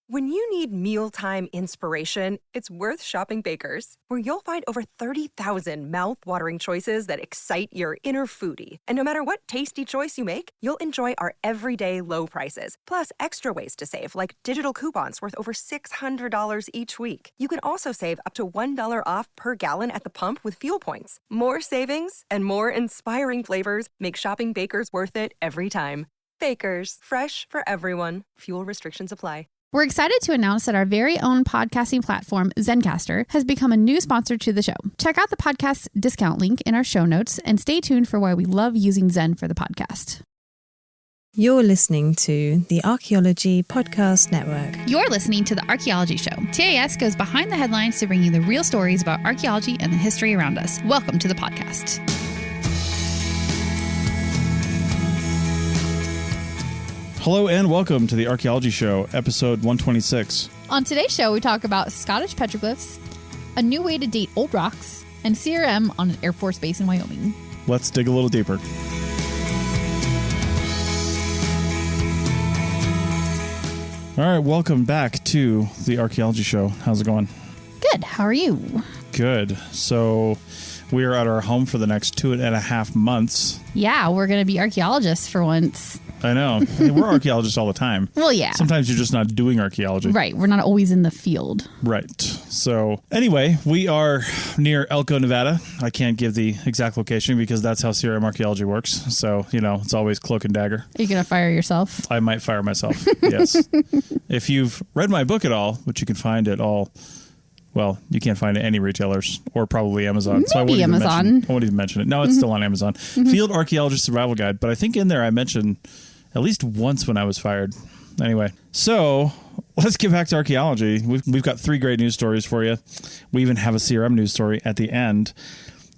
When you need mealtime inspiration, it's worth shopping Baker's, where you'll find over 30,000 mouth-watering choices that excite your inner foodie. And no matter what tasty choice you make, you'll enjoy our everyday low prices, plus extra ways to save, like digital coupons worth over $600 each week. You can also save up to $1 off per gallon at the pump with fuel points. More savings and more inspiring flavors make shopping Baker's worth it every time. Baker's, fresh for everyone. Fuel restrictions apply. We're excited to announce that our very own podcasting platform, Zencastr, has become a new sponsor to the show. Check out the podcast discount link in our show notes and stay tuned for why we love using Zen for the podcast. You're listening to the Archaeology Podcast Network. You're listening to the Archaeology Show. TAS goes behind the headlines to bring you the real stories about archaeology and the history around us. Welcome to the podcast. Hello and welcome to the Archaeology Show, episode 126. On today's show, we talk about Scottish petroglyphs, a new way to date old rocks, and CRM on an Air Force base in Wyoming. Let's dig a little deeper. All right, welcome back to the Archaeology Show. How's it going? Good. How are you? Good. So we are at our home for the next 2.5 months. Yeah, we're going to be archaeologists for once. I know. I mean, we're archaeologists all the time. Well, yeah. Sometimes you're just not doing archaeology. Right. We're not always in the field. Right. So anyway, we are near Elko, Nevada. I can't give the exact location because that's how CRM archaeology works. So, you know, it's always cloak and dagger. Are you going to fire yourself? I might fire myself. Yes. If you've read my book at all, which you can find at all, well, you can't find it at any retailers or probably Amazon. Maybe so I won't Amazon. I won't even mention it. No, it's still on Amazon. Field Archaeologist Survival Guide. But I think in there I mentioned at least once when I was fired. Anyway, so let's get back to archaeology. We've got 3 great news stories for you. We even have a CRM news story at the end.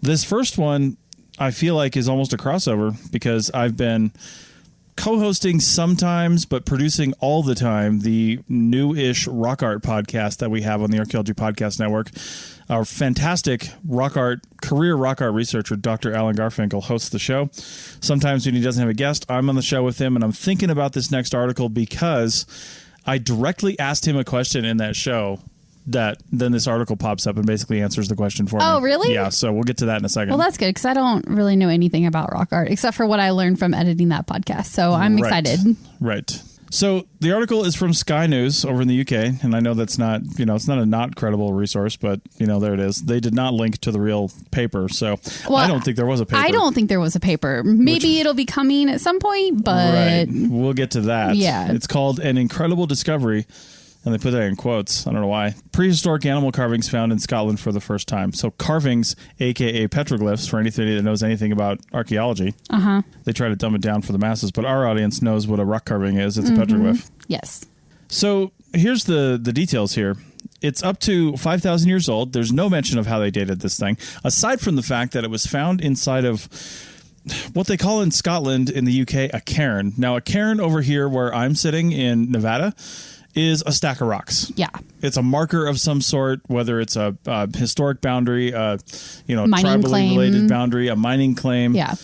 This first one, I feel like, is almost a crossover because I've been co-hosting sometimes, but producing all the time, the new-ish rock art podcast that we have on the Archaeology Podcast Network. Our fantastic career rock art researcher, Dr. Alan Garfinkel, hosts the show. Sometimes when he doesn't have a guest, I'm on the show with him, and I'm thinking about this next article because I directly asked him a question in that show that then this article pops up and basically answers the question for me. Oh, really? Yeah, so we'll get to that in a second. Well, that's good because I don't really know anything about rock art except for what I learned from editing that podcast. So I'm excited. Right. So the article is from Sky News over in the UK, and I know that's not, it's not a not credible resource, but, there it is. They did not link to the real paper, so I don't think there was a paper. I don't think there was a paper. Maybe it'll be coming at some point, but... Right. We'll get to that. Yeah. It's called An Incredible Discovery, and they put that in quotes. I don't know why. Prehistoric animal carvings found in Scotland for the first time. So carvings, a.k.a. petroglyphs, for anybody that knows anything about archaeology. Uh-huh. They try to dumb it down for the masses, but our audience knows what a rock carving is. It's a petroglyph. Yes. So here's the details here. It's up to 5,000 years old. There's no mention of how they dated this thing, aside from the fact that it was found inside of what they call in Scotland, in the UK, a cairn. Now, a cairn over here where I'm sitting in Nevada is a stack of rocks. Yeah. It's a marker of some sort, whether it's a historic boundary, mining tribally claim. related boundary, a mining claim. Yeah.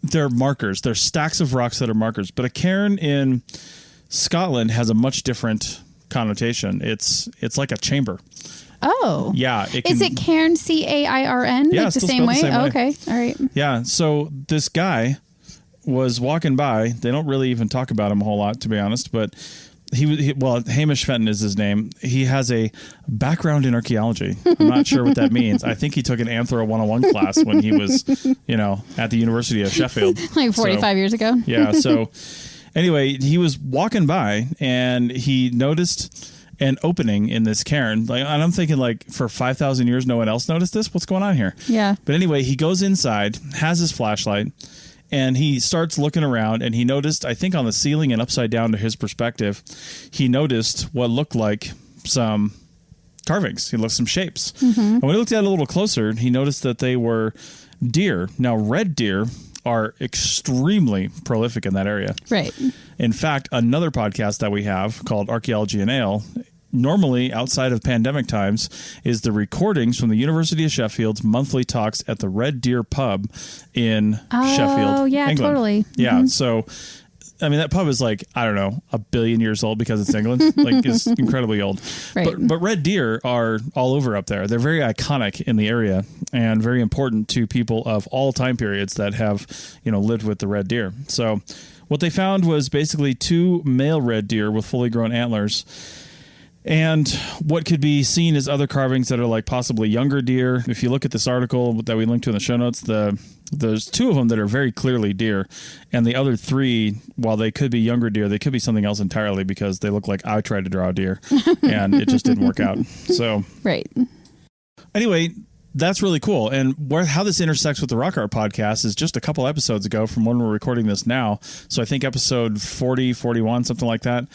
They're markers. They're stacks of rocks that are markers. But a cairn in Scotland has a much different connotation. It's like a chamber. Oh. Yeah. Is it cairn, C-A-I-R-N? Yeah, like the same way? Oh, okay. All right. Yeah. So this guy was walking by. They don't really even talk about him a whole lot, to be honest, but Hamish Fenton is his name. He has a background in archaeology. I'm not sure what that means. I think he took an Anthro 101 class when he was, at the University of Sheffield. Like 45 years ago. Yeah. So anyway, he was walking by and he noticed an opening in this cairn. And I'm thinking, for 5,000 years, no one else noticed this? What's going on here? Yeah. But anyway, he goes inside, has his flashlight, and he starts looking around, and he noticed, I think on the ceiling and upside down to his perspective, he noticed what looked like some carvings. He looked some shapes. Mm-hmm. And when he looked at it a little closer, he noticed that they were deer. Now, red deer are extremely prolific in that area. Right. In fact, another podcast that we have called Archaeology and Ale, normally outside of pandemic times, is the recordings from the University of Sheffield's monthly talks at the Red Deer Pub in Sheffield, yeah, England. Totally. Yeah, mm-hmm. So I mean, that pub is like, I don't know, 1 billion years old because it's England. Like, it's incredibly old. Right. But red deer are all over up there. They're very iconic in the area and very important to people of all time periods that have, lived with the red deer. So what they found was basically 2 male red deer with fully grown antlers. And what could be seen as other carvings that are like possibly younger deer. If you look at this article that we linked to in the show notes, there's 2 of them that are very clearly deer. And the other 3, while they could be younger deer, they could be something else entirely because they look like I tried to draw a deer and it just didn't work out. So, right. Anyway, that's really cool. And how this intersects with the Rock Art podcast is just a couple episodes ago from when we're recording this now. So I think episode 40, 41, something like that.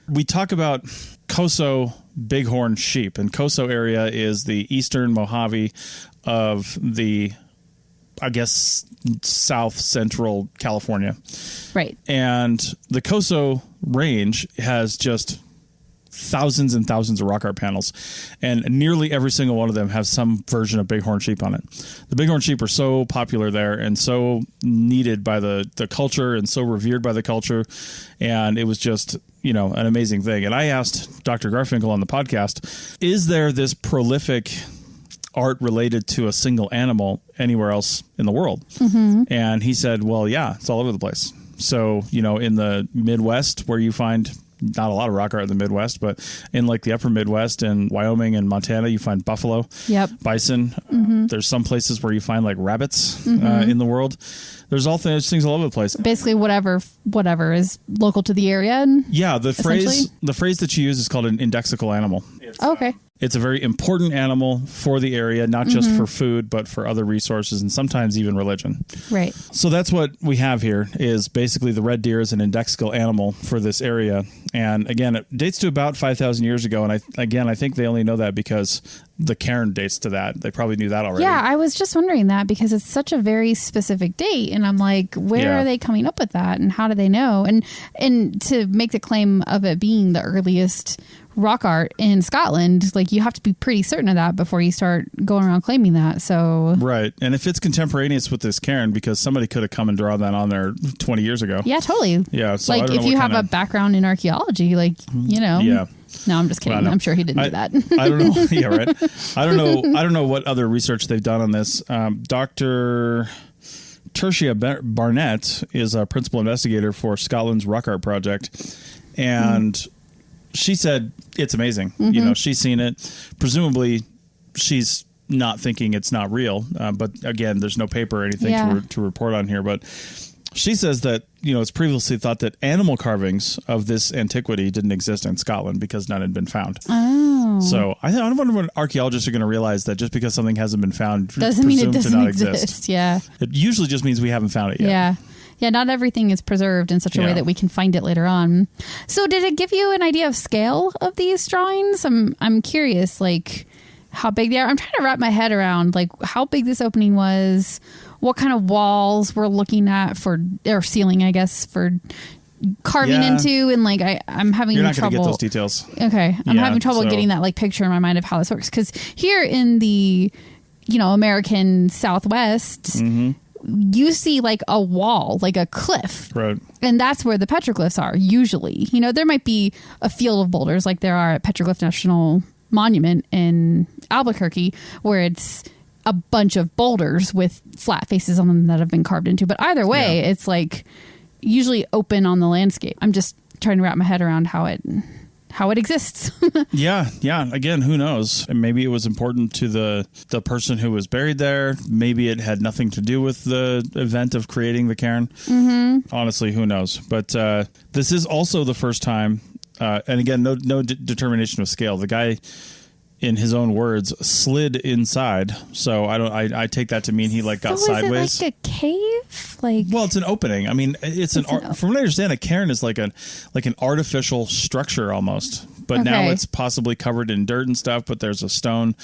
We talk about Coso bighorn sheep, and Coso area is the eastern Mojave of the, I guess, south central California. Right. And the Coso range has just thousands and thousands of rock art panels, and nearly every single one of them have some version of bighorn sheep on it. The bighorn sheep are so popular there and so needed by the culture and so revered by the culture, and it was just an amazing thing. And I asked Dr. Garfinkel on the podcast, is there this prolific art related to a single animal anywhere else in the world? Mm-hmm. And he said, well, yeah, it's all over the place. So, in the Midwest, where you find not a lot of rock art in the Midwest, but in like the upper Midwest and Wyoming and Montana, you find buffalo, bison. Mm-hmm. There's some places where you find like rabbits in the world. There's all things all over the place. Basically, whatever is local to the area. Yeah, the phrase that you use is called an indexical animal. Okay. It's a very important animal for the area, not just for food, but for other resources and sometimes even religion. Right. So that's what we have here is basically the red deer is an indexical animal for this area. And again, it dates to about 5,000 years ago. And I think they only know that because the cairn dates to that. They probably knew that already. Yeah, I was just wondering that because it's such a very specific date. And I'm like, where are they coming up with that? And how do they know? And to make the claim of it being the earliest rock art in Scotland, like you have to be pretty certain of that before you start going around claiming that. So right. And if it's contemporaneous with this cairn, because somebody could have come and drawn that on there 20 years ago. Yeah, totally. Yeah. So like if you have a background in archaeology, like, Yeah. No, I'm just kidding. I'm sure he didn't do that. I don't know. Yeah, right. I don't know what other research they've done on this. Dr. Tertia Barnett is a principal investigator for Scotland's Rock Art Project. And she said it's amazing. Mm-hmm. She's seen it. Presumably, she's not thinking it's not real. But again, there's no paper or anything to report on here. But she says that, it's previously thought that animal carvings of this antiquity didn't exist in Scotland because none had been found. Oh. So I wonder when archaeologists are going to realize that just because something hasn't been found doesn't mean it doesn't exist. Yeah. It usually just means we haven't found it yet. Yeah. Yeah, not everything is preserved in such a way that we can find it later on. So did it give you an idea of scale of these drawings? I'm curious, like, how big they are. I'm trying to wrap my head around, like, how big this opening was, what kind of walls we're looking at or ceiling, I guess, for carving into. And, like, I'm having trouble. You're not going to get those details. Okay. I'm having trouble getting that, like, picture in my mind of how this works. Because here in the, American Southwest, you see like a wall, like a cliff. Right. And that's where the petroglyphs are usually. There might be a field of boulders like there are at Petroglyph National Monument in Albuquerque where it's a bunch of boulders with flat faces on them that have been carved into. But either way, it's like usually open on the landscape. I'm just trying to wrap my head around how it exists. Yeah. Again, who knows? Maybe it was important to the person who was buried there. Maybe it had nothing to do with the event of creating the cairn. Mm-hmm. Honestly, who knows? But this is also the first time, and again, no determination of scale. The guy, in his own words, slid inside. So I take that to mean he got sideways. Is it like a cave? Well, it's an opening. I mean, from what I understand, a cairn is like an artificial structure almost. But now it's possibly covered in dirt and stuff. But there's a stone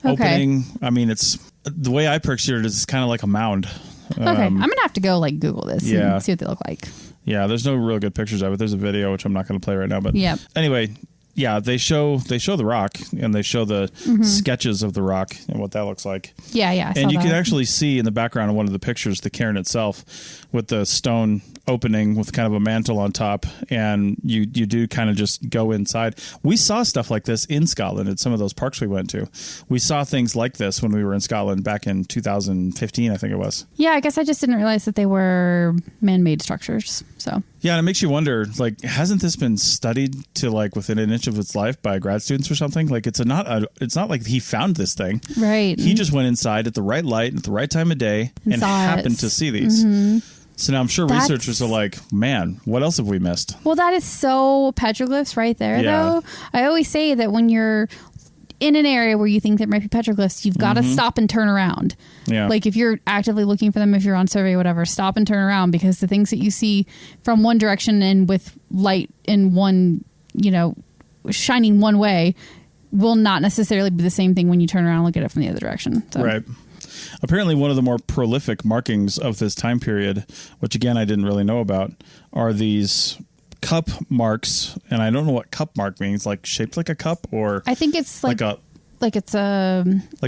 opening. I mean, it's the way I picture it is it's kind of like a mound. Okay, I'm gonna have to go Google this and see what they look like. Yeah, there's no real good pictures of it. There's a video which I'm not going to play right now. But yeah. Anyway. yeah, they show the rock, and they show the sketches of the rock and what that looks like. Yeah, yeah. And you can actually see in the background of one of the pictures the cairn itself with the stone opening with kind of a mantle on top, and you do kind of just go inside. We saw stuff like this in Scotland at some of those parks we went to. We saw things like this when we were in Scotland back in 2015, I think it was. Yeah, I guess I just didn't realize that they were man-made structures. So yeah, and it makes you wonder, like, hasn't this been studied to like within an inch of its life by grad students or something? Like, it's not like he found this thing. Right. He just went inside at the right light at the right time of day and happened to see these. So now I'm sure researchers are like, man, what else have we missed? Well, that is so petroglyphs right there, though. I always say that when you're in an area where you think there might be petroglyphs, you've got to stop and turn around. Yeah. Like if you're actively looking for them, if you're on survey, whatever, stop and turn around, because the things that you see from one direction and with light in one, shining one way will not necessarily be the same thing when you turn around and look at it from the other direction. So. Right. Apparently, one of the more prolific markings of this time period, which again I didn't really know about, are these cup marks. And I don't know what cup mark means, like shaped like a cup, or I think it's like a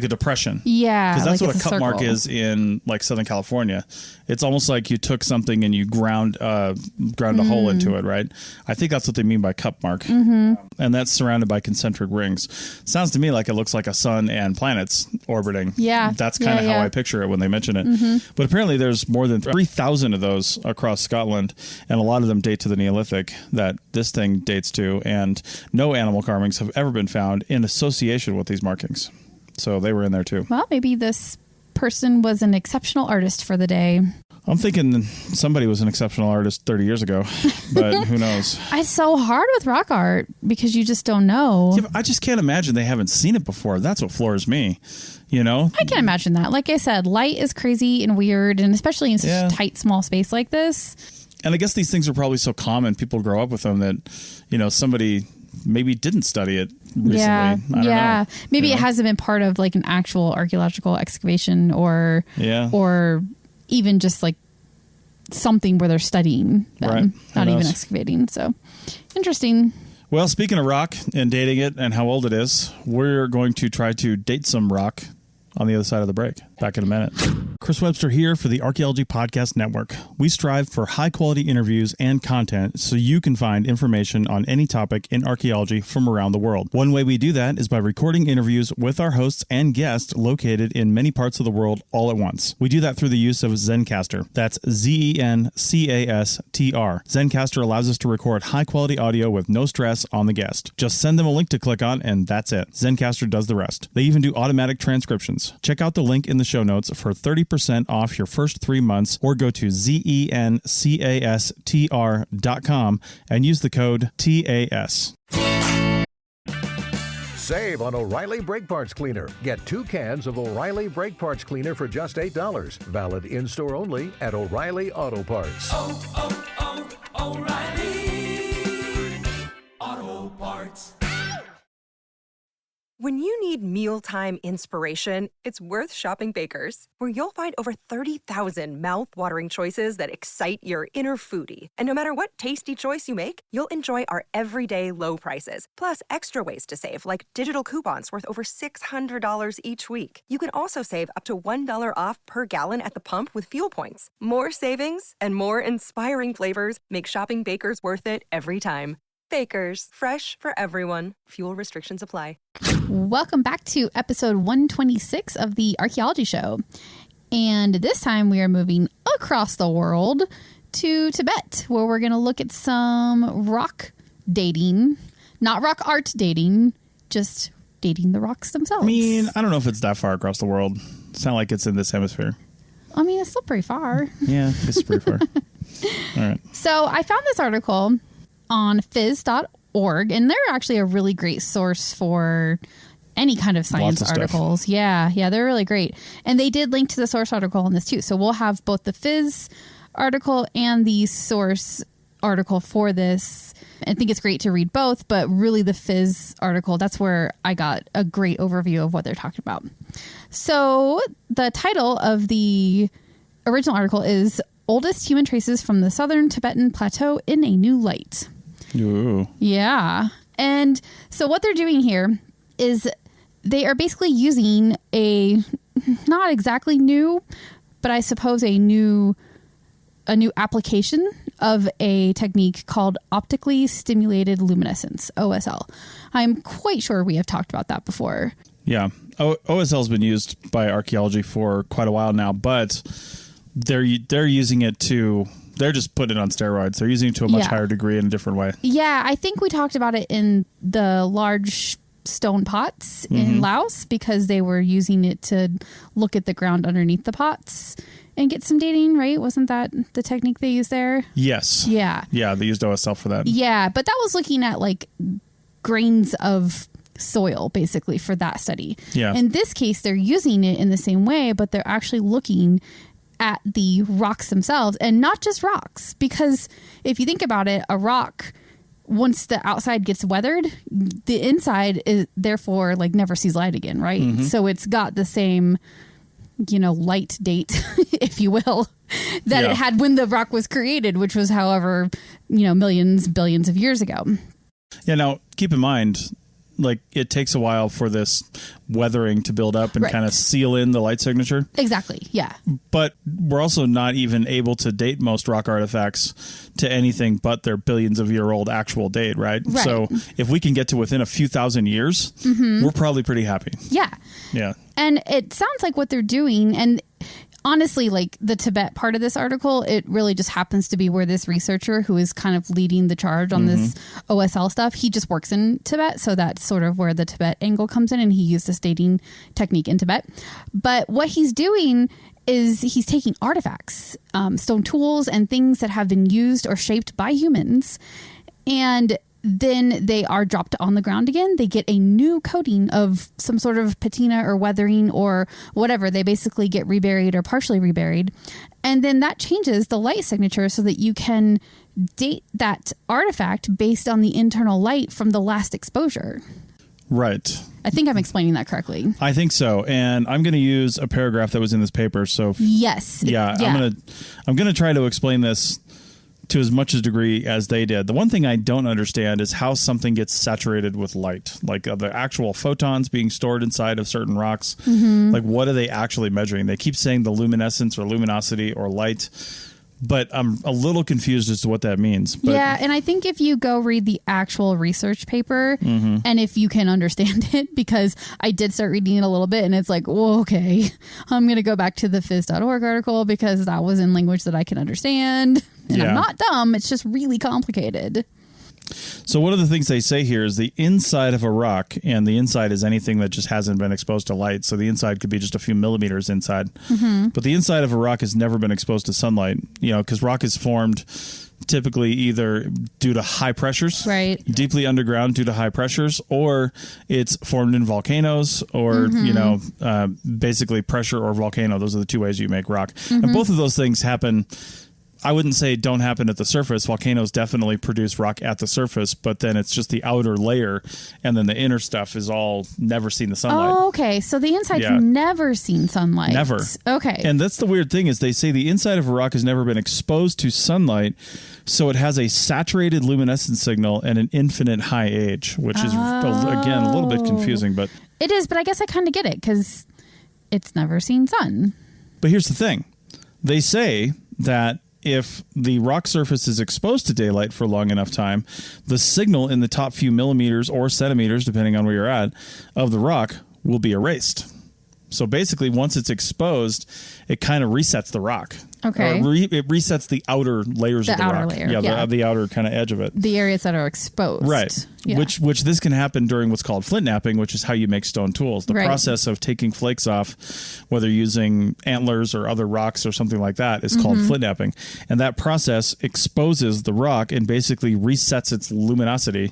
depression. Yeah, because that's like what a cup mark is in like Southern California. It's almost like you took something and you ground a hole into it, right? I think that's what they mean by cup mark. And that's surrounded by concentric rings. Sounds to me like it looks like a sun and planets orbiting. Yeah, that's kind of how I picture it when they mention it. But apparently there's more than 3,000 of those across Scotland, and a lot of them date to the Neolithic that this thing dates to, and no animal carvings have ever been found in association with these markings. So they were in there too. Well, maybe this person was an exceptional artist for the day. I'm thinking somebody was an exceptional artist 30 years ago, but who knows? It's so hard with rock art because you just don't know. Yeah, but I just can't imagine they haven't seen it before. That's what floors me, I can imagine that. Like I said, light is crazy and weird, and especially in such a tight, small space like this. And I guess these things are probably so common, people grow up with them, that, somebody maybe didn't study it recently. I don't know. Maybe it hasn't been part of like an actual archaeological excavation or even just like something where they're studying them, not even excavating. So interesting. Well, speaking of rock and dating it and how old it is, we're going to try to date some rock on the other side of the break. Back in a minute. Chris Webster here for the Archaeology Podcast Network. We strive for high-quality interviews and content so you can find information on any topic in archaeology from around the world. One way we do that is by recording interviews with our hosts and guests located in many parts of the world all at once. We do that through the use of Zencastr. That's Zencastr. Zencastr allows us to record high-quality audio with no stress on the guest. Just send them a link to click on, and that's it. Zencastr does the rest. They even do automatic transcriptions. Check out the link in the show notes for 30% off your first 3 months, or go to zencastr.com and use the code TAS. Save on O'Reilly Brake Parts Cleaner. Get 2 cans of O'Reilly Brake Parts Cleaner for just $8. Valid in-store only at O'Reilly Auto Parts. O'Reilly Auto Parts. When you need mealtime inspiration, it's worth shopping Baker's, where you'll find over 30,000 mouth-watering choices that excite your inner foodie. And no matter what tasty choice you make, you'll enjoy our everyday low prices, plus extra ways to save, like digital coupons worth over $600 each week. You can also save up to $1 off per gallon at the pump with fuel points. More savings and more inspiring flavors make shopping Baker's worth it every time. Baker's, fresh for everyone. Fuel restrictions apply. Welcome back to episode 126 of the Archaeology Show. And this time we are moving across the world to Tibet, where we're going to look at some rock dating. Not rock art dating, just dating the rocks themselves. I mean, I don't know if it's that far across the world. It's not like it's in this hemisphere. I mean, it's still pretty far. Yeah, it's pretty far. All right. So I found this article on phys.org, and they're actually a really great source for any kind of science articles. Stuff. Yeah, they're really great. And they did link to the source article on this too. So we'll have both the phys article and the source article for this. I think it's great to read both, but really the phys article, that's where I got a great overview of what they're talking about. So the title of the original article is Oldest Human Traces from the Southern Tibetan Plateau in a New Light. Ooh. Yeah. And so what they're doing here is they are basically using a not exactly new, but I suppose a new application of a technique called optically stimulated luminescence, OSL. I'm quite sure we have talked about that before. Yeah. OSL has been used by archaeology for quite a while now, but they're using it they're just putting it on steroids. They're using it to a much higher degree in a different way. Yeah, I think we talked about it in the large stone pots in Laos, because they were using it to look at the ground underneath the pots and get some dating, right? Wasn't that the technique they used there? Yes. Yeah. Yeah, they used OSL for that. Yeah, but that was looking at like grains of soil basically for that study. Yeah. In this case, they're using it in the same way, but they're actually looking at the rocks themselves, and not just rocks, because if you think about it, a rock, once the outside gets weathered, the inside is therefore like never sees light again, right? So it's got the same, light date, if you will, that it had when the rock was created, which was however, millions, billions of years ago. Yeah. Now keep in mind, like it takes a while for this weathering to build up and kind of seal in the light signature. Exactly. Yeah. But we're also not even able to date most rock artifacts to anything but their billions of year old actual date, right? So if we can get to within a few thousand years, we're probably pretty happy. Yeah. Yeah. And it sounds like what they're doing, and honestly, like the Tibet part of this article, it really just happens to be where this researcher who is kind of leading the charge on this OSL stuff, he just works in Tibet. So that's sort of where the Tibet angle comes in, and he used this dating technique in Tibet. But what he's doing is he's taking artifacts, stone tools and things that have been used or shaped by humans, and then they are dropped on the ground again. They get a new coating of some sort of patina or weathering or whatever. They basically get reburied or partially reburied. And then that changes the light signature so that you can date that artifact based on the internal light from the last exposure. Right. I think I'm explaining that correctly. I think so. And I'm going to use a paragraph that was in this paper. So yes. Yeah. I'm going to try to explain this to as much a degree as they did. The one thing I don't understand is how something gets saturated with light, like the actual photons being stored inside of certain rocks. Like, what are they actually measuring? They keep saying the luminescence or luminosity or light, but I'm a little confused as to what that means. But yeah, and I think if you go read the actual research paper and if you can understand it, because I did start reading it a little bit and it's like, well, okay, I'm going to go back to the phys.org article because that was in language that I can understand. And I'm not dumb. It's just really complicated. So one of the things they say here is the inside of a rock, and the inside is anything that just hasn't been exposed to light. So the inside could be just a few millimeters inside. But the inside of a rock has never been exposed to sunlight, because rock is formed typically either due to high pressures, right, deeply underground due to high pressures, or it's formed in volcanoes or, basically pressure or volcano. Those are the two ways you make rock. And both of those things happen. I wouldn't say don't happen at the surface. Volcanoes definitely produce rock at the surface, but then it's just the outer layer, and then the inner stuff is all never seen the sunlight. Oh, okay. So the inside's never seen sunlight. Never. Okay. And that's the weird thing is they say the inside of a rock has never been exposed to sunlight, so it has a saturated luminescence signal and an infinite high age, which is, again, a little bit confusing. But it is, but I guess I kind of get it because it's never seen sun. But here's the thing. They say that if the rock surface is exposed to daylight for long enough time, the signal in the top few millimeters or centimeters, depending on where you're at, of the rock will be erased. So basically, once it's exposed, it kind of resets the rock. Okay. It resets the outer layers of the outer rock. Layer, the outer kind of edge of it. The areas that are exposed. Right. Yeah. Which this can happen during what's called flint knapping, which is how you make stone tools. The process of taking flakes off, whether using antlers or other rocks or something like that, is called flint knapping. And that process exposes the rock and basically resets its luminosity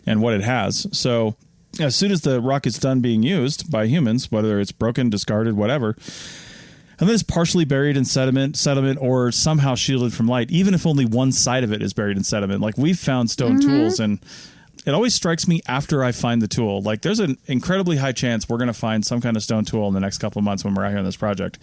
and what it has. So as soon as the rock is done being used by humans, whether it's broken, discarded, whatever, and then it's partially buried in sediment, or somehow shielded from light, even if only one side of it is buried in sediment. Like, we've found stone tools, and it always strikes me after I find the tool. Like, there's an incredibly high chance we're going to find some kind of stone tool in the next couple of months when we're out here on this project.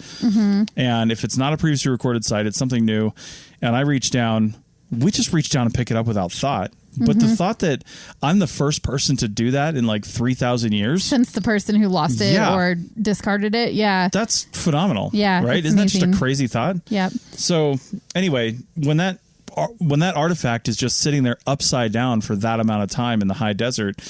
And if it's not a previously recorded site, it's something new. And I reach down, we just reach down and pick it up without thought. But the thought that I'm the first person to do that in like 3,000 years. Since the person who lost it or discarded it. Yeah. That's phenomenal. Yeah. Right? Isn't that just a crazy thought? Yeah. So anyway, when that artifact is just sitting there upside down for that amount of time in the high desert,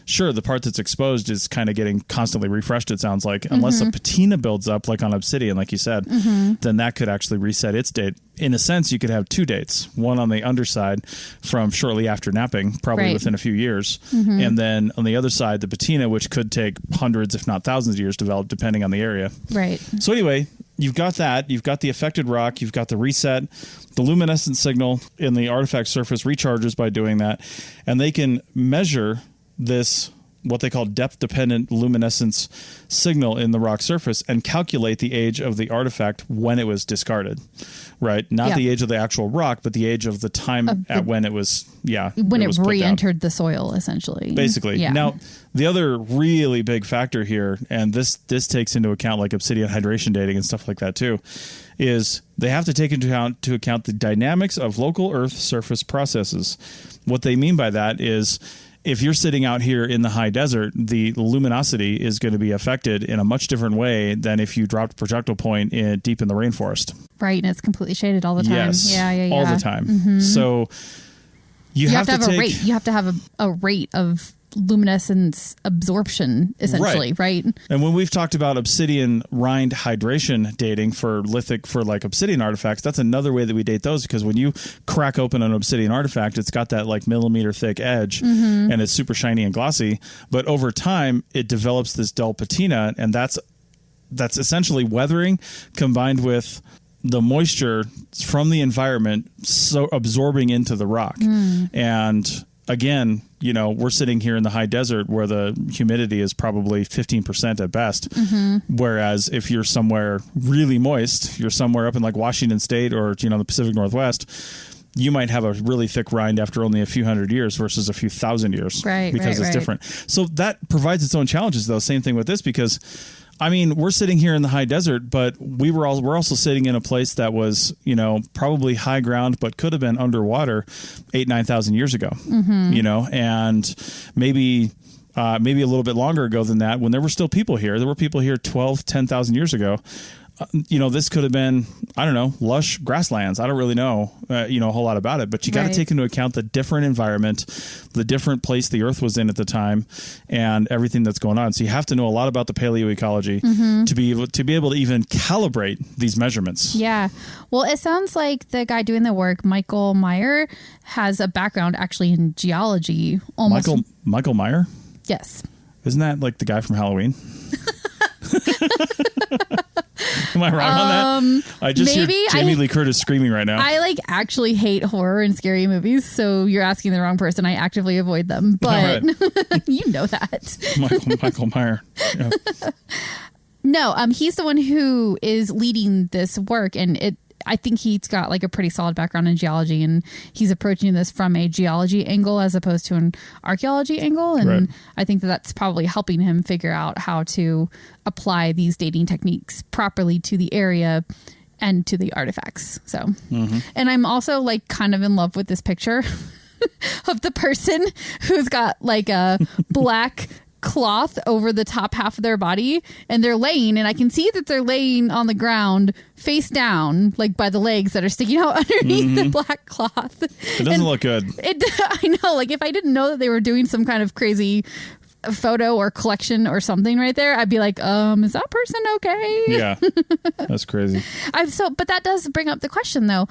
sure, the part that's exposed is kind of getting constantly refreshed, it sounds like. Unless a patina builds up, like on obsidian, like you said, then that could actually reset its date. In a sense, you could have two dates. One on the underside from shortly after napping, probably within a few years. And then on the other side, the patina, which could take hundreds, if not thousands of years to develop, depending on the area. Right. So anyway, you've got that. You've got the affected rock. You've got the reset. The luminescent signal in the artifact surface recharges by doing that. And they can measure this, what they call depth-dependent luminescence signal in the rock surface, and calculate the age of the artifact when it was discarded, right? Not the age of the actual rock, but the age of the time at when it was, when it re-entered the soil, essentially. Basically. Yeah. Now, the other really big factor here, and this takes into account like obsidian hydration dating and stuff like that too, is they have to take into account the dynamics of local Earth surface processes. What they mean by that is, if you're sitting out here in the high desert, the luminosity is going to be affected in a much different way than if you dropped a projectile point deep in the rainforest. Right, and it's completely shaded all the time. Yes, yeah. all the time. So you have to have a rate. You have to have a rate of luminescence absorption, essentially, right? And when we've talked about obsidian rind hydration dating for lithic, for like obsidian artifacts, that's another way that we date those, because when you crack open an obsidian artifact, it's got that like millimeter thick edge and it's super shiny and glossy. But over time, it develops this dull patina, and that's essentially weathering combined with the moisture from the environment so absorbing into the rock. And again, we're sitting here in the high desert where the humidity is probably 15% at best. Whereas if you're somewhere really moist, you're somewhere up in like Washington State or, the Pacific Northwest, you might have a really thick rind after only a few hundred years versus a few thousand years. Right. Because it's different. So that provides its own challenges, though. Same thing with this, because we're sitting here in the high desert, but we're also sitting in a place that was, probably high ground, but could have been underwater 8,000-9,000 years ago, and maybe a little bit longer ago than that, when there were still people here. There were people here 10,000 years ago. This could have been, I don't know, lush grasslands. I don't really know, a whole lot about it, but you got to take into account the different environment, the different place the Earth was in at the time, and everything that's going on. So you have to know a lot about the paleoecology to be able to even calibrate these measurements. Yeah. Well, it sounds like the guy doing the work, Michael Meyer, has a background actually in geology. Almost. Michael Meyer? Yes. Isn't that like the guy from Halloween? Am I wrong on that? I just hear Jamie Lee Curtis screaming right now. I actually hate horror and scary movies, so you're asking the wrong person. I actively avoid them, but you know that. Michael Meyer. Yeah. No, he's the one who is leading this work, and I think he's got like a pretty solid background in geology, and he's approaching this from a geology angle as opposed to an archaeology angle. And I think that's probably helping him figure out how to apply these dating techniques properly to the area and to the artifacts. So, and I'm also like kind of in love with this picture of the person who's got like a black cloth over the top half of their body, and they're laying, and I can see that they're laying on the ground face down, like by the legs that are sticking out underneath the black cloth. It doesn't look good. I know, like if I didn't know that they were doing some kind of crazy photo or collection or something right there, I'd be like, is that person okay? Yeah. That's crazy. But that does bring up the question though.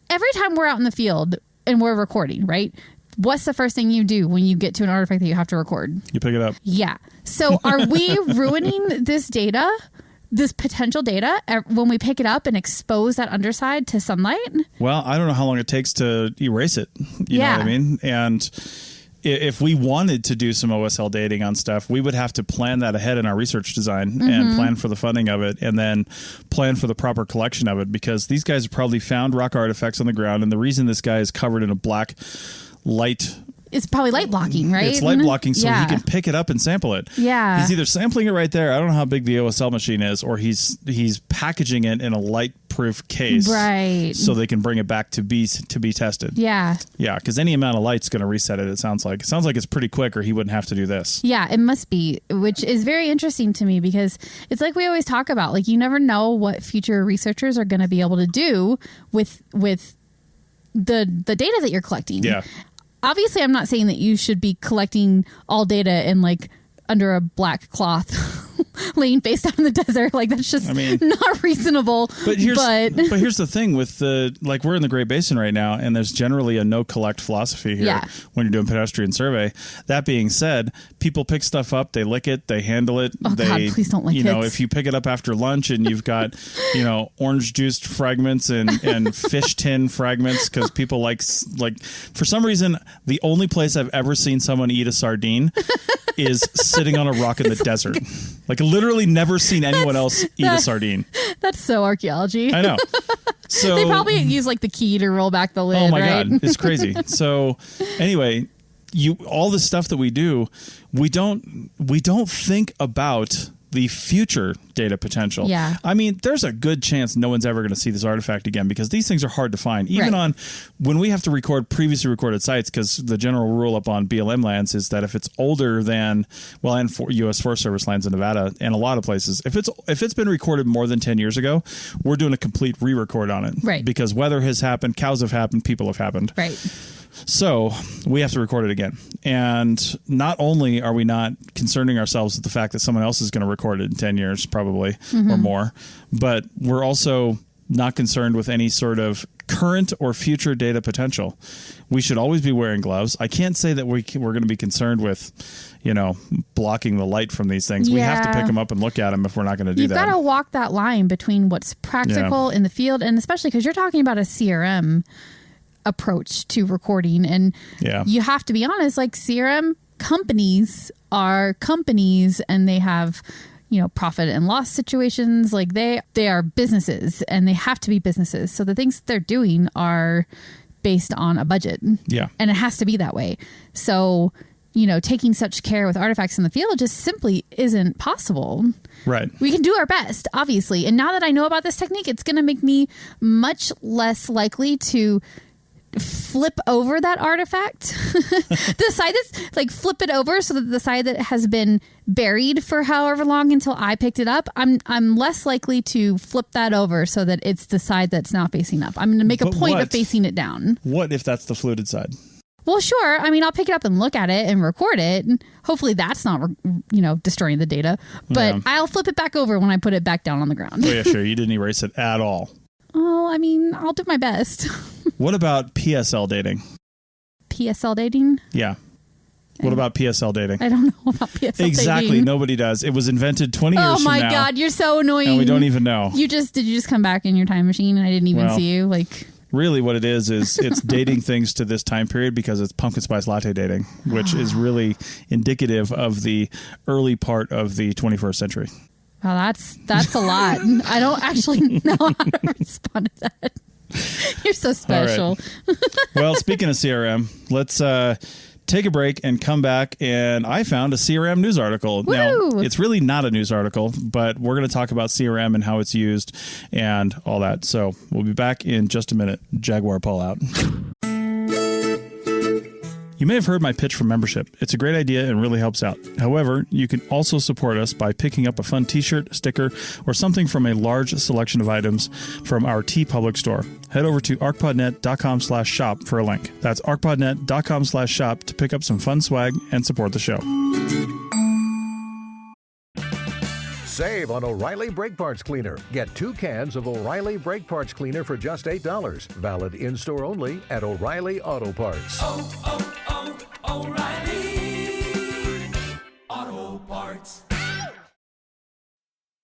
Every time we're out in the field and we're recording, right? What's the first thing you do when you get to an artifact that you have to record? You pick it up. Yeah. So are we ruining this data, this potential data, when we pick it up and expose that underside to sunlight? Well, I don't know how long it takes to erase it. You know what I mean? And if we wanted to do some OSL dating on stuff, we would have to plan that ahead in our research design and plan for the funding of it, and then plan for the proper collection of it, because these guys have probably found rock artifacts on the ground. And the reason this guy is covered in a black light it's probably light blocking, right? It's light blocking, so Yeah. he can pick it up and sample it. Yeah. He's either sampling it right there. I don't know how big the OSL machine is, or he's packaging it in a light-proof case, Right. So they can bring it back to be tested. Yeah. Yeah, because any amount of light's going to reset it. It sounds like it's pretty quick, or he wouldn't have to do this. Yeah, it must be, which is very interesting to me because it's like we always talk about, like you never know what future researchers are going to be able to do with the data that you're collecting. Yeah. Obviously, I'm not saying that you should be collecting all data in like under a black cloth laying face down in the desert. Like that's just not reasonable. But here's the thing with we're in the Great Basin right now, and there's generally a no collect philosophy here when you're doing pedestrian survey. That being said, people pick stuff up, they lick it, they handle it. Oh God, please don't lick it. If you pick it up after lunch and you've got, orange juiced fragments and fish tin fragments, because people like for some reason, the only place I've ever seen someone eat a sardine is sitting on a rock in the desert. Like literally never seen anyone else eat a sardine. That's so archaeology. I know. So they probably use like the key to roll back the lid. Oh my right? God, it's crazy. So anyway, all the stuff that we do, we don't think about the future data potential. Yeah. I mean, there's a good chance no one's ever going to see this artifact again, because these things are hard to find. Even on when we have to record previously recorded sites, because the general rule up on BLM lands is that if it's older than, and for U.S. Forest Service lands in Nevada and a lot of places, if it's been recorded more than 10 years ago, we're doing a complete re-record on it. Right. Because weather has happened, cows have happened, people have happened. Right. So we have to record it again. And not only are we not concerning ourselves with the fact that someone else is going to record it in 10 years, probably, or more, but we're also not concerned with any sort of current or future data potential. We should always be wearing gloves. I can't say that we're going to be concerned with, blocking the light from these things. We have to pick them up and look at them if we're not going to do that. You've got to walk that line between what's practical in the field, and especially because you're talking about a CRM approach to recording, and you have to be honest, like CRM companies are companies, and they have profit and loss situations. Like they are businesses, and they have to be businesses, so the things they're doing are based on a budget, and it has to be that way. So taking such care with artifacts in the field just simply isn't possible. Right. We can do our best, obviously, and now that I know about this technique, it's going to make me much less likely to flip over that artifact. The side that's like flip it over so that the side that has been buried for however long until I picked it up, I'm less likely to flip that over so that it's the side that's now facing up. I'm going to make a point of facing it down. What if that's the fluted side? Well, sure. I mean, I'll pick it up and look at it and record it. Hopefully that's not, destroying the data. But I'll flip it back over when I put it back down on the ground. Oh, yeah, sure. You didn't erase it at all. Oh, I mean, I'll do my best. What about PSL dating? PSL dating? Yeah. What about PSL dating? I don't know about PSL dating. Exactly. Nobody does. It was invented 20 years from now. Oh my God, you're so annoying. And we don't even know. Did you just come back in your time machine and I didn't even see you? Like, really what it is it's dating things to this time period because it's pumpkin spice latte dating, which is really indicative of the early part of the 21st century. Wow, that's a lot. I don't actually know how to respond to that. You're so special. Right. Well, speaking of CRM, let's take a break and come back. And I found a CRM news article. Woo! Now, it's really not a news article, but we're going to talk about CRM and how it's used and all that. So we'll be back in just a minute. Jaguar pull out. You may have heard my pitch for membership. It's a great idea and really helps out. However, you can also support us by picking up a fun t-shirt, sticker, or something from a large selection of items from our TeePublic store. Head over to arcpodnet.com/shop for a link. That's arcpodnet.com/shop to pick up some fun swag and support the show. Save on O'Reilly Brake Parts Cleaner. Get 2 cans of O'Reilly Brake Parts Cleaner for just $8. Valid in-store only at O'Reilly Auto Parts. O'Reilly Auto Parts.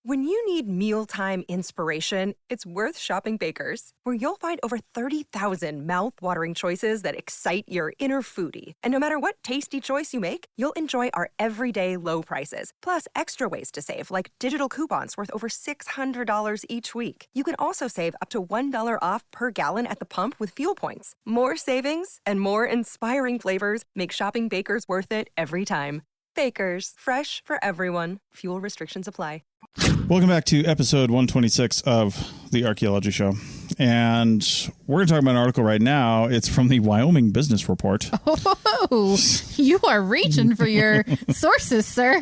When you need mealtime inspiration, it's worth shopping Baker's, where you'll find over 30,000 mouth-watering choices that excite your inner foodie. And no matter what tasty choice you make, you'll enjoy our everyday low prices, plus extra ways to save, like digital coupons worth over $600 each week. You can also save up to $1 off per gallon at the pump with fuel points. More savings and more inspiring flavors make shopping Baker's worth it every time. Baker's, fresh for everyone. Fuel restrictions apply. Welcome back to episode 126 of the Archaeology Show. And we're going to talk about an article right now. It's from the Wyoming Business Report. Oh, you are reaching for your sources, sir.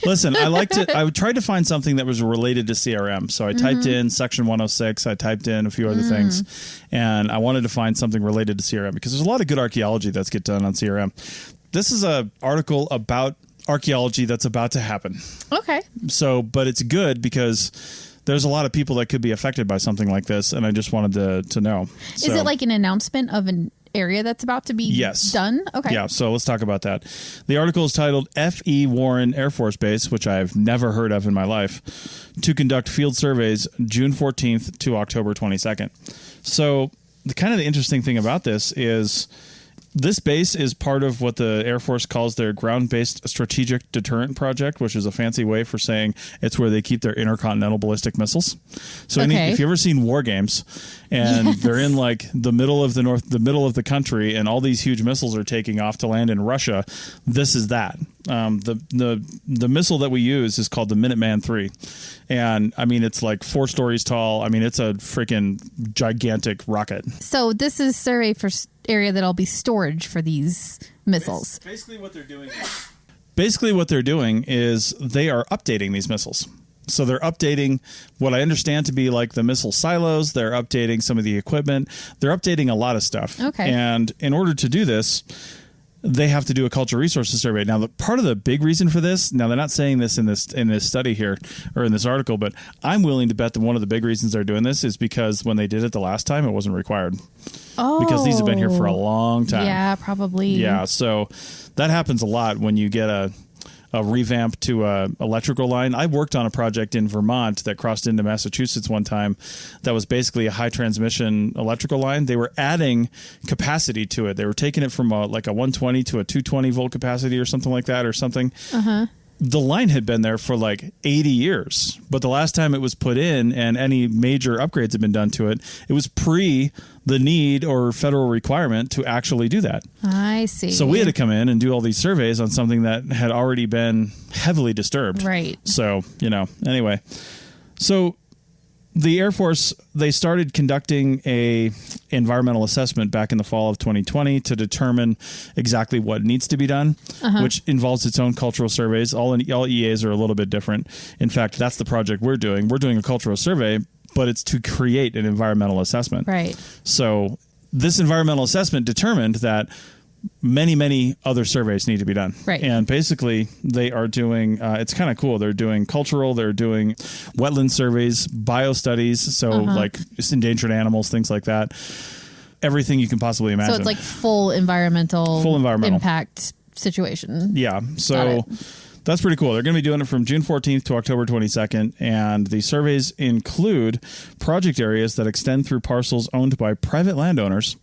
Listen, I tried to find something that was related to CRM. So I typed in section 106. I typed in a few other things. And I wanted to find something related to CRM because there's a lot of good archaeology that's get done on CRM. This is an article about archaeology that's about to happen. Okay. So, but it's good because there's a lot of people that could be affected by something like this, and I just wanted to know. Is it like an announcement of an area that's about to be done? Okay. Yeah, so let's talk about that. The article is titled F.E. Warren Air Force Base, which I've never heard of in my life, to conduct field surveys June 14th to October 22nd. So the interesting thing about this is this base is part of what the Air Force calls their ground-based strategic deterrent project, which is a fancy way for saying it's where they keep their intercontinental ballistic missiles. So if you've ever seen war games and they're in like the middle of the middle of the country and all these huge missiles are taking off to land in Russia, this is that. The missile that we use is called the Minuteman III. And I mean, it's like 4 stories tall. I mean, it's a freaking gigantic rocket. So this is survey for area that'll be storage for these missiles. Basically what they're doing is they are updating these missiles. So they're updating what I understand to be like the missile silos. They're updating some of the equipment. They're updating a lot of stuff. Okay. And in order to do this, they have to do a cultural resources survey. Now, part of the big reason for this, now they're not saying this in this study here or in this article, but I'm willing to bet that one of the big reasons they're doing this is because when they did it the last time, it wasn't required. Oh. Because these have been here for a long time. Yeah, probably. Yeah, so that happens a lot when you get a revamp to a electrical line. I worked on a project in Vermont that crossed into Massachusetts one time that was basically a high transmission electrical line. They were adding capacity to it. They were taking it from like a 120 to a 220 volt capacity or something like that or something. Uh-huh. The line had been there for like 80 years, but the last time it was put in and any major upgrades had been done to it, it was pre the need or federal requirement to actually do that. I see. So we had to come in and do all these surveys on something that had already been heavily disturbed. Right. So, anyway. So the Air Force, they started conducting a environmental assessment back in the fall of 2020 to determine exactly what needs to be done, which involves its own cultural surveys. All EAs are a little bit different. In fact, that's the project we're doing. We're doing a cultural survey, but it's to create an environmental assessment. Right. So this environmental assessment determined that many other surveys need to be done. Right. And basically they are doing, it's kind of cool. They're doing cultural, they're doing wetland surveys, bio studies. So like endangered animals, things like that. Everything you can possibly imagine. So it's like full environmental impact situation. Yeah. So that's pretty cool. They're going to be doing it from June 14th to October 22nd, and the surveys include project areas that extend through parcels owned by private landowners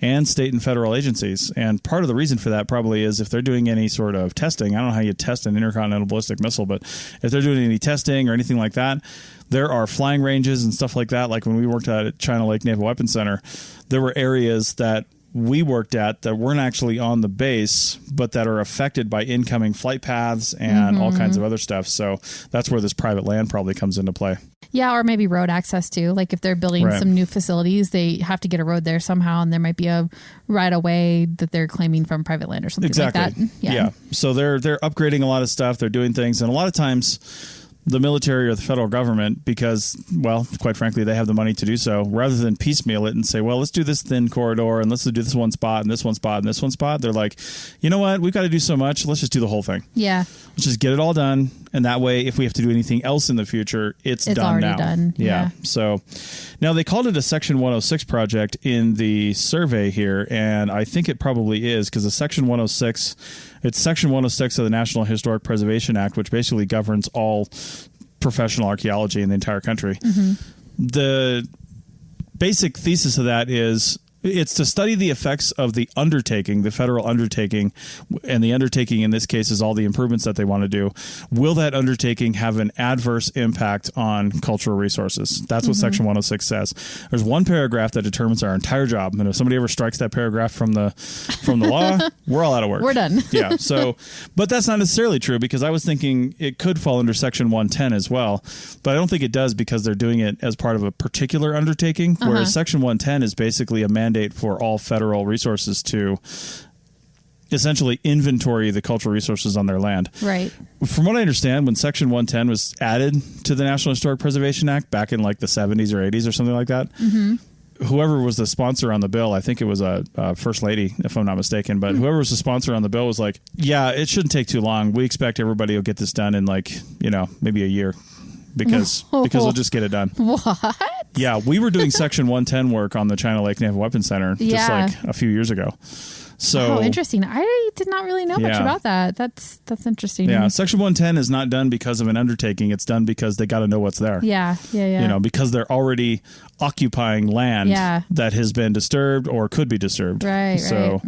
and state and federal agencies. And part of the reason for that probably is if they're doing any sort of testing. I don't know how you test an intercontinental ballistic missile, but if they're doing any testing or anything like that, there are flying ranges and stuff like that. Like when we worked at China Lake Naval Weapons Center, there were areas that we worked at that weren't actually on the base, but that are affected by incoming flight paths and all kinds of other stuff. So that's where this private land probably comes into play. Yeah, or maybe road access too. Like if they're building some new facilities, they have to get a road there somehow, and there might be a right of way that they're claiming from private land or something like that. Yeah. So they're upgrading a lot of stuff. They're doing things, and a lot of times the military or the federal government, because, well, quite frankly, they have the money to do so, rather than piecemeal it and say, well, let's do this thin corridor and let's do this one spot and this one spot and this one spot. They're like, you know what? We've got to do so much. Let's just do the whole thing. Yeah. Let's just get it all done. And that way, if we have to do anything else in the future, it's done already now. Done. Yeah. So now they called it a Section 106 project in the survey here. And I think it probably is, because the Section 106, it's Section 106 of the National Historic Preservation Act, which basically governs all professional archaeology in the entire country. The basic thesis of that is it's to study the effects of the undertaking, the federal undertaking, and the undertaking in this case is all the improvements that they want to do. Will that undertaking have an adverse impact on cultural resources? That's what Section 106 says. There's one paragraph that determines our entire job, and if somebody ever strikes that paragraph from the law, we're all out of work. We're done. Yeah. So, but that's not necessarily true, because I was thinking it could fall under Section 110 as well, but I don't think it does, because they're doing it as part of a particular undertaking, whereas Section 110 is basically a mandate for all federal resources to essentially inventory the cultural resources on their land. Right. From what I understand, when Section 110 was added to the National Historic Preservation Act back in like the 70s or 80s or something like that, whoever was the sponsor on the bill, I think it was a First Lady, if I'm not mistaken, but whoever was the sponsor on the bill was like, yeah, it shouldn't take too long. We expect everybody will get this done in like, maybe a year. Because we'll just get it done. What? Yeah, we were doing Section 110 work on the China Lake Naval Weapons Center just like a few years ago. So interesting. I did not really know much about that. That's interesting. Yeah, Section 110 is not done because of an undertaking. It's done because they got to know what's there. Yeah. Because they're already occupying land that has been disturbed or could be disturbed. Right. So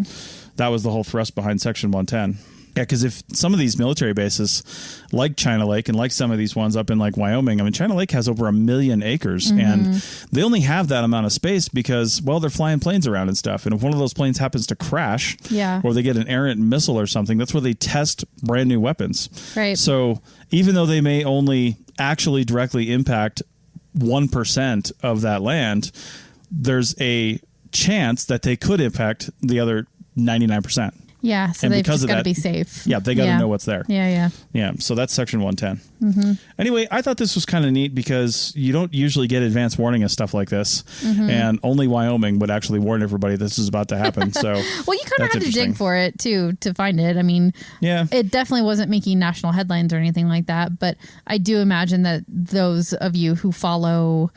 that was the whole thrust behind Section 110. Yeah, because if some of these military bases, like China Lake and like some of these ones up in like Wyoming, I mean, China Lake has over 1 million acres, and they only have that amount of space because, well, they're flying planes around and stuff. And if one of those planes happens to crash, or they get an errant missile or something, that's where they test brand new weapons. Right. So even though they may only actually directly impact 1% of that land, there's a chance that they could impact the other 99%. Yeah, so they've just got to be safe. Yeah, they got to know what's there. Yeah. So that's Section 110. Anyway, I thought this was kind of neat because you don't usually get advance warning of stuff like this, and only Wyoming would actually warn everybody this is about to happen. So, well, you kind of had to dig for it too to find it. I mean, it definitely wasn't making national headlines or anything like that, but I do imagine that those of you who follow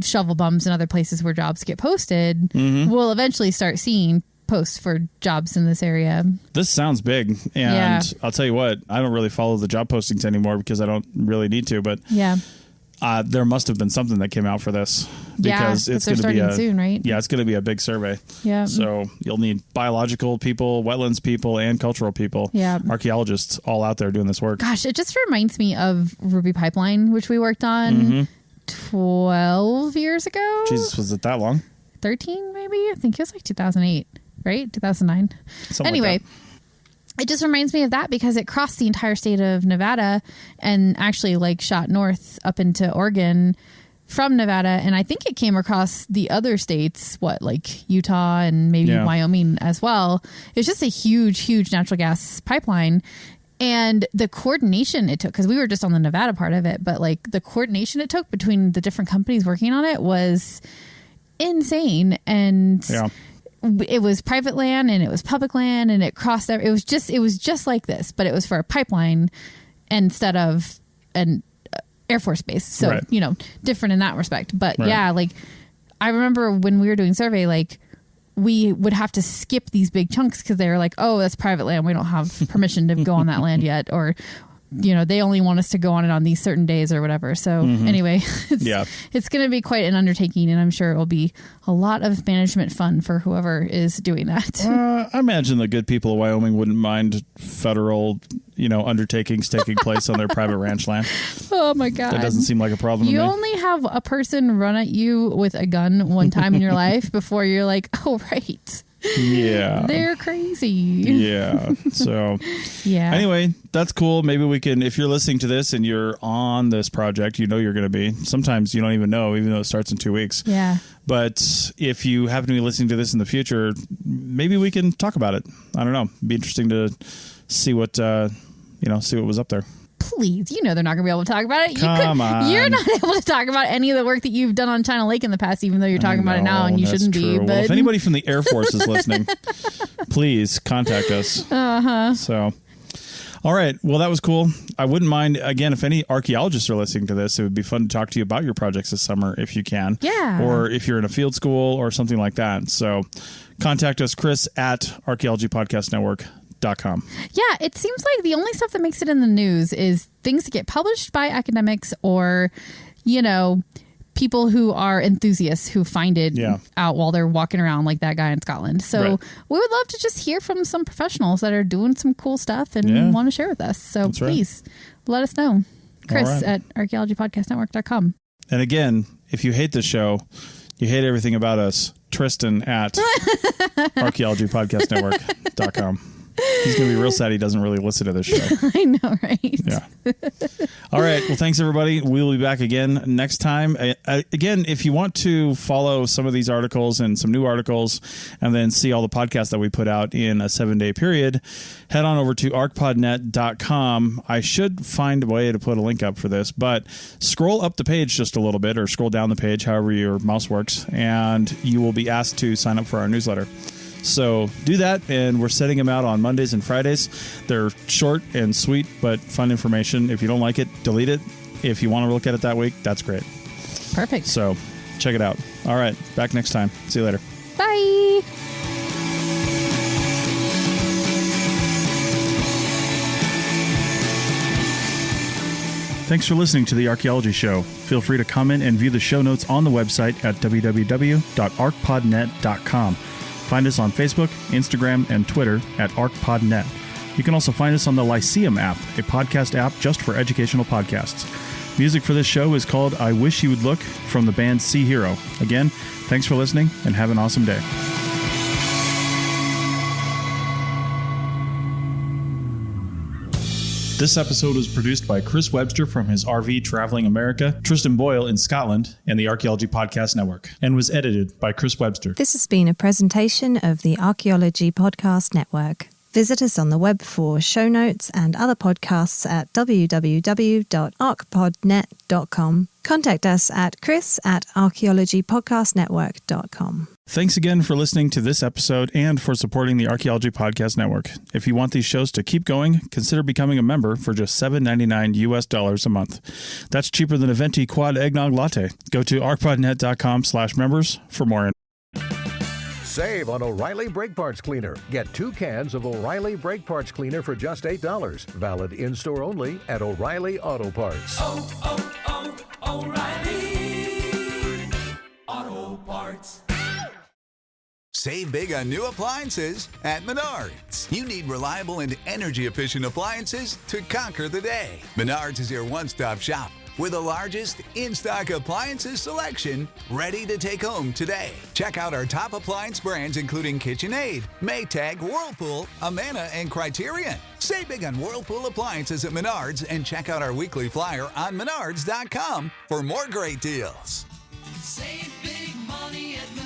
shovel bums and other places where jobs get posted will eventually start seeing posts for jobs in this area. This sounds big, and I'll tell you what, I don't really follow the job postings anymore because I don't really need to, but there must have been something that came out for this because it's going to be soon, right? Yeah, it's going to be a big survey. Yeah. So you'll need biological people, wetlands people, and cultural people. Yeah. Archaeologists all out there doing this work. Gosh, it just reminds me of Ruby Pipeline, which we worked on 12 years ago. Jesus, was it that long? 13 maybe? I think it was like 2008. Right? 2009. Anyway, it just reminds me of that because it crossed the entire state of Nevada and actually like shot north up into Oregon from Nevada. And I think it came across the other states, like Utah and maybe Wyoming as well. It's just a huge, huge natural gas pipeline. And the coordination it took, because we were just on the Nevada part of it, but like the coordination it took between the different companies working on it was insane. And it was private land and it was public land and it crossed. It was just like this, but it was for a pipeline instead of an Air Force base. So, different in that respect. But like I remember when we were doing survey, like we would have to skip these big chunks because they were like, oh, that's private land. We don't have permission to go on that land yet. Or, they only want us to go on it on these certain days or whatever. So anyway, it's going to be quite an undertaking, and I'm sure it will be a lot of management fun for whoever is doing that. I imagine the good people of Wyoming wouldn't mind federal, undertakings taking place on their private ranch land. Oh my God. That doesn't seem like a problem to me. You only have a person run at you with a gun one time in your life before you're like, oh, right. Yeah. They're crazy. Yeah. So, anyway, that's cool. Maybe we can, if you're listening to this and you're on this project, you're going to be. Sometimes you don't even know, even though it starts in 2 weeks. Yeah. But if you happen to be listening to this in the future, maybe we can talk about it. I don't know. It'd be interesting to see what, see what was up there. Please, they're not going to be able to talk about it. Come on. You're not able to talk about any of the work that you've done on China Lake in the past, even though you're talking about it now and you shouldn't be. But well, if anybody from the Air Force is listening, please contact us. So, all right. Well, that was cool. I wouldn't mind, again, if any archaeologists are listening to this, it would be fun to talk to you about your projects this summer if you can. Yeah. Or if you're in a field school or something like that. So contact us, Chris at archaeologypodcastnetwork.com. archaeologypodcast.com. Yeah, it seems like the only stuff that makes it in the news is things that get published by academics or, people who are enthusiasts who find it out while they're walking around like that guy in Scotland. So we would love to just hear from some professionals that are doing some cool stuff and want to share with us. So please let us know. Chris at archaeologypodcastnetwork.com. And again, if you hate the show, you hate everything about us, Tristan at archaeologypodcastnetwork.com. He's going to be real sad he doesn't really listen to this show. I know, right? Yeah. All right. Well, thanks, everybody. We'll be back again next time. Again, if you want to follow some of these articles and some new articles and then see all the podcasts that we put out in a 7-day period, head on over to arcpodnet.com. I should find a way to put a link up for this, but scroll up the page just a little bit or scroll down the page, however your mouse works, and you will be asked to sign up for our newsletter. So do that, and we're setting them out on Mondays and Fridays. They're short and sweet, but fun information. If you don't like it, delete it. If you want to look at it that week, that's great. Perfect. So check it out. All right, back next time. See you later. Bye. Thanks for listening to The Archaeology Show. Feel free to comment and view the show notes on the website at www.arcpodnet.com. Find us on Facebook, Instagram, and Twitter at ArcPodNet. You can also find us on the Lyceum app, a podcast app just for educational podcasts. Music for this show is called I Wish You Would Look from the band Sea Hero. Again, thanks for listening and have an awesome day. This episode was produced by Chris Webster from his RV Traveling America, Tristan Boyle in Scotland, and the Archaeology Podcast Network, and was edited by Chris Webster. This has been a presentation of the Archaeology Podcast Network. Visit us on the web for show notes and other podcasts at www.archpodnet.com. Contact us at chris@archaeologypodcastnetwork.com. Thanks again for listening to this episode and for supporting the Archaeology Podcast Network. If you want these shows to keep going, consider becoming a member for just $7.99 US a month. That's cheaper than a venti quad eggnog latte. Go to arcpodnet.com/members for more. Save on O'Reilly Brake Parts Cleaner. Get 2 cans of O'Reilly Brake Parts Cleaner for just $8. Valid in-store only at O'Reilly Auto Parts. O'Reilly Auto Parts. Save big on new appliances at Menards. You need reliable and energy-efficient appliances to conquer the day. Menards is your one-stop shop with the largest in-stock appliances selection ready to take home today. Check out our top appliance brands including KitchenAid, Maytag, Whirlpool, Amana, and Criterion. Save big on Whirlpool appliances at Menards and check out our weekly flyer on menards.com for more great deals. Save big money at Menards.